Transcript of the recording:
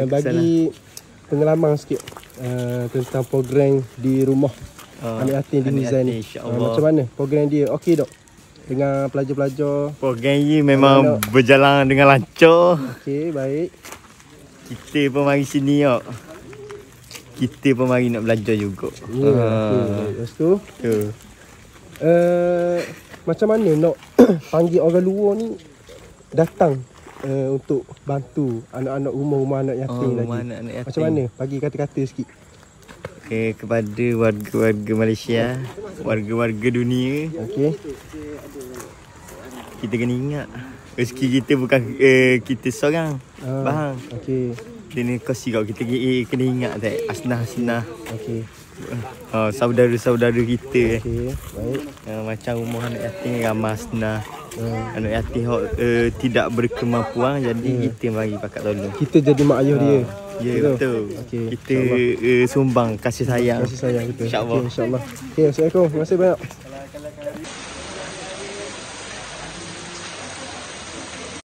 Bagi pengalaman sikit tentang program di rumah anak yatim di Huzan ni. Macam mana program dia? Okey tak? Dengan pelajar-pelajar. Program ni memang berjalan dengan lancar. Okey, baik. Kita pun mari sini kok. Kita pun mari nak belajar juga. Ya, okey. Lepas tu macam mana nak panggil orang luar ni datang untuk bantu anak-anak rumah anak yatim lagi. Anak yatim. Macam mana? Bagi kata-kata sikit. Okay, kepada warga-warga Malaysia, warga-warga dunia. Okey. Kita kena ingat rezeki kita bukan kita seorang. Faham? Okey. Kena kongsi kau, kita kena ingat tak asnah-asnah. Okey. Saudara-saudara kita. Okey, baik. Macam rumah anak yatim ramai asnah. Anak yatim tidak berkemampuan, jadi kita mari pakat tolong. Kita jadi mak ayah dia. Ya, betul. Okey. Kita sumbang kasih sayang. Kasih sayang kita. InsyaAllah. Okey, insya-Allah. Okey, assalamualaikum. Terima kasih banyak.